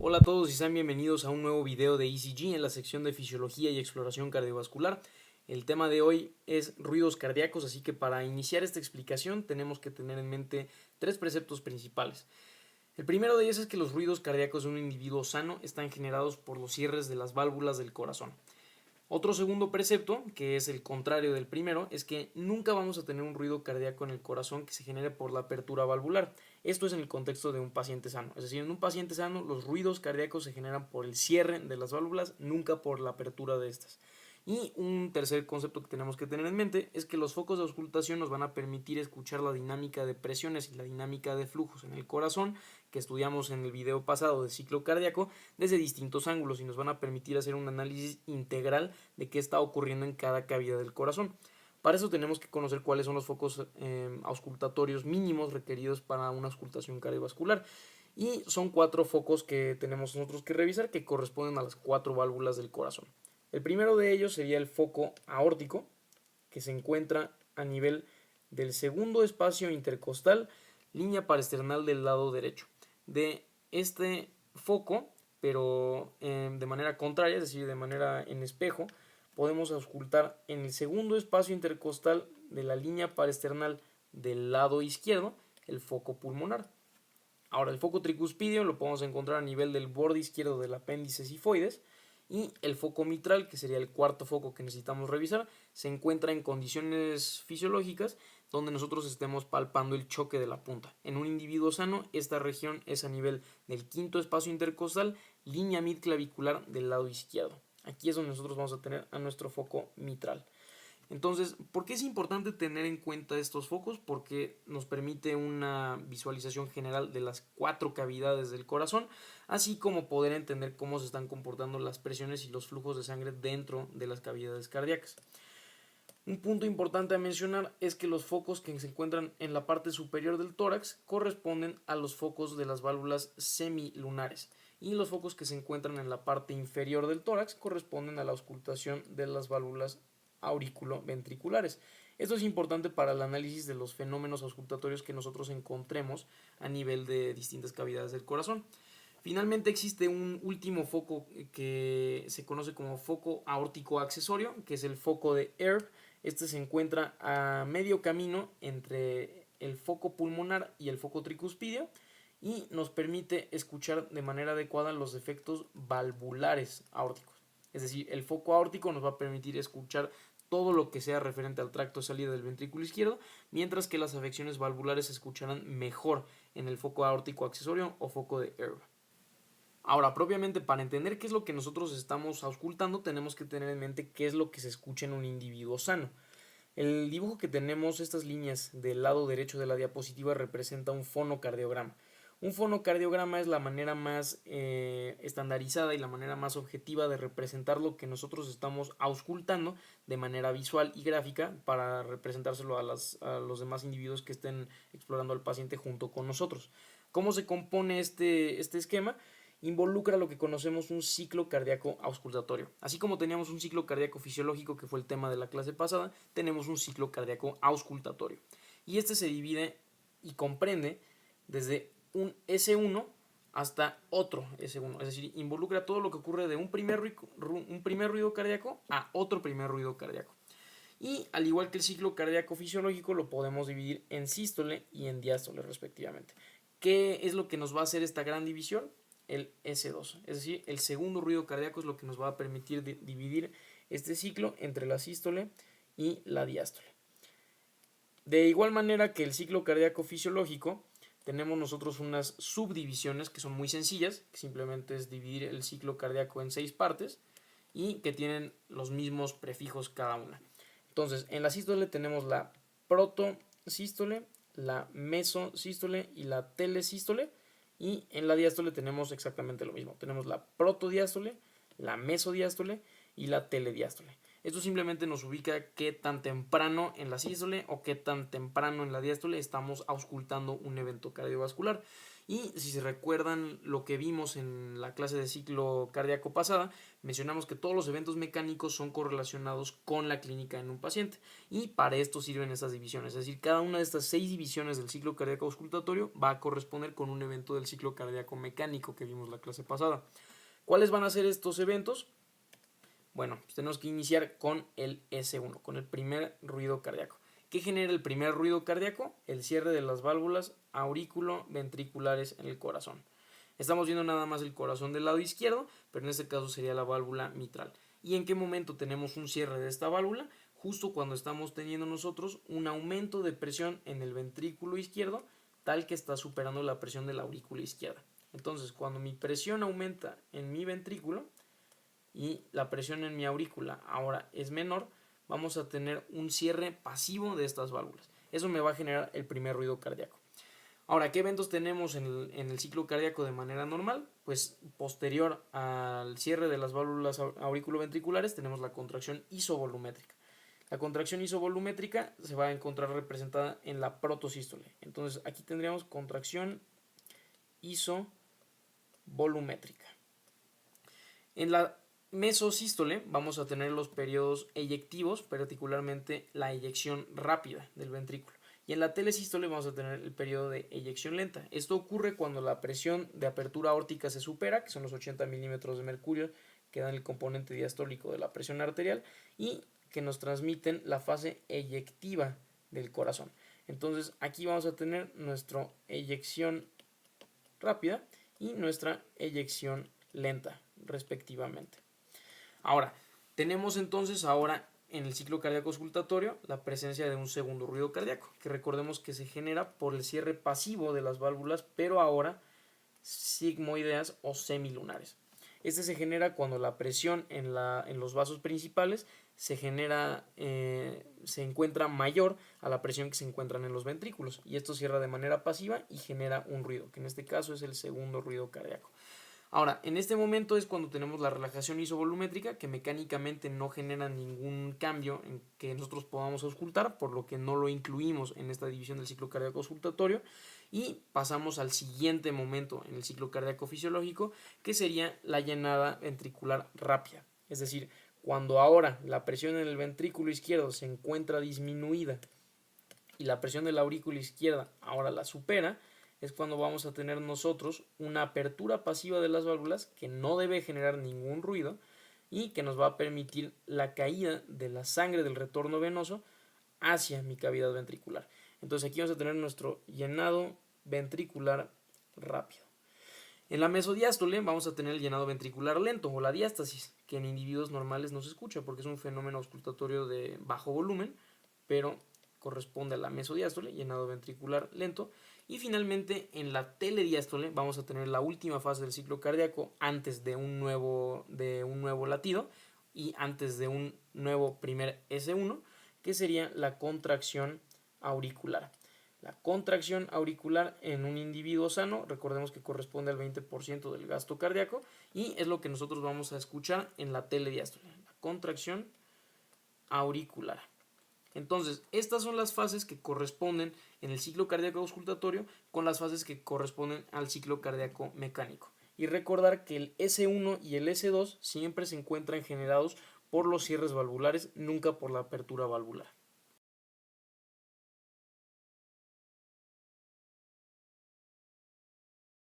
Hola a todos y sean bienvenidos a un nuevo video de ECG en la sección de Fisiología y Exploración Cardiovascular. El tema de hoy es ruidos cardíacos, así que para iniciar esta explicación tenemos que tener en mente tres preceptos principales. El primero de ellos es que los ruidos cardíacos de un individuo sano están generados por los cierres de las válvulas del corazón. Otro segundo precepto, que es el contrario del primero, es que nunca vamos a tener un ruido cardíaco en el corazón que se genere por la apertura valvular. Esto es en el contexto de un paciente sano. Es decir, en un paciente sano los ruidos cardíacos se generan por el cierre de las válvulas, nunca por la apertura de estas. Y un tercer concepto que tenemos que tener en mente es que los focos de auscultación nos van a permitir escuchar la dinámica de presiones y la dinámica de flujos en el corazón que estudiamos en el video pasado de ciclo cardíaco desde distintos ángulos y nos van a permitir hacer un análisis integral de qué está ocurriendo en cada cavidad del corazón. Para eso tenemos que conocer cuáles son los focos auscultatorios mínimos requeridos para una auscultación cardiovascular. Y son 4 focos que tenemos nosotros que revisar que corresponden a las 4 válvulas del corazón. El primero de ellos sería el foco aórtico, que se encuentra a nivel del segundo espacio intercostal, línea parasternal del lado derecho. De este foco, pero de manera contraria, es decir, de manera en espejo, podemos auscultar en el segundo espacio intercostal de la línea parasternal del lado izquierdo el foco pulmonar. Ahora, el foco tricuspidio lo podemos encontrar a nivel del borde izquierdo del apéndice sifoides. Y el foco mitral, que sería el cuarto foco que necesitamos revisar, se encuentra en condiciones fisiológicas donde nosotros estemos palpando el choque de la punta. En un individuo sano, esta región es a nivel del quinto espacio intercostal, línea midclavicular del lado izquierdo. Aquí es donde nosotros vamos a tener a nuestro foco mitral. Entonces, ¿por qué es importante tener en cuenta estos focos? Porque nos permite una visualización general de las 4 cavidades del corazón, así como poder entender cómo se están comportando las presiones y los flujos de sangre dentro de las cavidades cardíacas. Un punto importante a mencionar es que los focos que se encuentran en la parte superior del tórax corresponden a los focos de las válvulas semilunares y los focos que se encuentran en la parte inferior del tórax corresponden a la auscultación de las válvulas auriculoventriculares. Esto es importante para el análisis de los fenómenos auscultatorios que nosotros encontremos a nivel de distintas cavidades del corazón. Finalmente existe un último foco que se conoce como foco aórtico accesorio, que es el foco de Erb. Este se encuentra a medio camino entre el foco pulmonar y el foco tricuspidio y nos permite escuchar de manera adecuada los efectos valvulares aórticos. Es decir, el foco aórtico nos va a permitir escuchar todo lo que sea referente al tracto de salida del ventrículo izquierdo, mientras que las afecciones valvulares se escucharán mejor en el foco aórtico accesorio o foco de Erb. Ahora, propiamente, para entender qué es lo que nosotros estamos auscultando, tenemos que tener en mente qué es lo que se escucha en un individuo sano. El dibujo que tenemos, estas líneas del lado derecho de la diapositiva, representa un fonocardiograma. Un fonocardiograma es la manera más estandarizada y la manera más objetiva de representar lo que nosotros estamos auscultando de manera visual y gráfica para representárselo a los demás individuos que estén explorando al paciente junto con nosotros. ¿Cómo se compone este esquema? Involucra lo que conocemos un ciclo cardíaco auscultatorio. Así como teníamos un ciclo cardíaco fisiológico, que fue el tema de la clase pasada, tenemos un ciclo cardíaco auscultatorio. Y este se divide y comprende desde un S1 hasta otro S1. Es decir, involucra todo lo que ocurre de un primer ruido cardíaco a otro primer ruido cardíaco. Y al igual que el ciclo cardíaco fisiológico, lo podemos dividir en sístole y en diástole respectivamente. ¿Qué es lo que nos va a hacer esta gran división? El S2, es decir, el segundo ruido cardíaco es lo que nos va a permitir dividir este ciclo entre la sístole y la diástole. De igual manera que el ciclo cardíaco fisiológico, tenemos nosotros unas subdivisiones que son muy sencillas, que simplemente es dividir el ciclo cardíaco en 6 partes y que tienen los mismos prefijos cada una. Entonces, en la sístole tenemos la protosístole, la mesosístole y la telesístole. Y en la diástole tenemos exactamente lo mismo. Tenemos la protodiástole, la mesodiástole y la telediástole. Esto simplemente nos ubica qué tan temprano en la sístole o qué tan temprano en la diástole estamos auscultando un evento cardiovascular. Y si se recuerdan lo que vimos en la clase de ciclo cardíaco pasada, mencionamos que todos los eventos mecánicos son correlacionados con la clínica en un paciente, y para esto sirven estas divisiones. Es decir, cada una de estas 6 divisiones del ciclo cardíaco auscultatorio va a corresponder con un evento del ciclo cardíaco mecánico que vimos la clase pasada. ¿Cuáles van a ser estos eventos? Bueno, pues tenemos que iniciar con el S1, con el primer ruido cardíaco. ¿Qué genera el primer ruido cardíaco? El cierre de las válvulas aurículo-ventriculares en el corazón. Estamos viendo nada más el corazón del lado izquierdo, pero en este caso sería la válvula mitral. ¿Y en qué momento tenemos un cierre de esta válvula? Justo cuando estamos teniendo nosotros un aumento de presión en el ventrículo izquierdo, tal que está superando la presión de la aurícula izquierda. Entonces, cuando mi presión aumenta en mi ventrículo y la presión en mi aurícula ahora es menor, vamos a tener un cierre pasivo de estas válvulas. Eso me va a generar el primer ruido cardíaco. Ahora, ¿qué eventos tenemos en el ciclo cardíaco de manera normal? Pues posterior al cierre de las válvulas auriculoventriculares tenemos la contracción isovolumétrica. La contracción isovolumétrica se va a encontrar representada en la protosístole. Entonces aquí tendríamos contracción isovolumétrica. En la mesosístole vamos a tener los periodos eyectivos, particularmente la eyección rápida del ventrículo. Y en la telesístole vamos a tener el periodo de eyección lenta. Esto ocurre cuando la presión de apertura aórtica se supera, que son los 80 milímetros de mercurio que dan el componente diastólico de la presión arterial, y que nos transmiten la fase eyectiva del corazón. Entonces aquí vamos a tener nuestra eyección rápida y nuestra eyección lenta, respectivamente. Ahora, tenemos entonces en el ciclo cardíaco auscultatorio la presencia de un segundo ruido cardíaco, que recordemos que se genera por el cierre pasivo de las válvulas, pero ahora sigmoideas o semilunares. Este se genera cuando la presión en los vasos principales se encuentra mayor a la presión que se encuentran en los ventrículos, y esto cierra de manera pasiva y genera un ruido, que en este caso es el segundo ruido cardíaco. Ahora, en este momento es cuando tenemos la relajación isovolumétrica, que mecánicamente no genera ningún cambio en que nosotros podamos auscultar, por lo que no lo incluimos en esta división del ciclo cardíaco auscultatorio, y pasamos al siguiente momento en el ciclo cardíaco fisiológico, que sería la llenada ventricular rápida. Es decir, cuando ahora la presión en el ventrículo izquierdo se encuentra disminuida y la presión de la aurícula izquierda ahora la supera, es cuando vamos a tener nosotros una apertura pasiva de las válvulas que no debe generar ningún ruido y que nos va a permitir la caída de la sangre del retorno venoso hacia mi cavidad ventricular. Entonces aquí vamos a tener nuestro llenado ventricular rápido. En la mesodiástole vamos a tener el llenado ventricular lento o la diástasis, que en individuos normales no se escucha porque es un fenómeno auscultatorio de bajo volumen, pero corresponde a la mesodiástole, llenado ventricular lento. Y finalmente en la telediástole vamos a tener la última fase del ciclo cardíaco antes de un nuevo latido y antes de un nuevo primer S1, que sería la contracción auricular. La contracción auricular en un individuo sano, recordemos que corresponde al 20% del gasto cardíaco, y es lo que nosotros vamos a escuchar en la telediástole, la contracción auricular. Entonces, estas son las fases que corresponden en el ciclo cardíaco auscultatorio con las fases que corresponden al ciclo cardíaco mecánico. Y recordar que el S1 y el S2 siempre se encuentran generados por los cierres valvulares, nunca por la apertura valvular.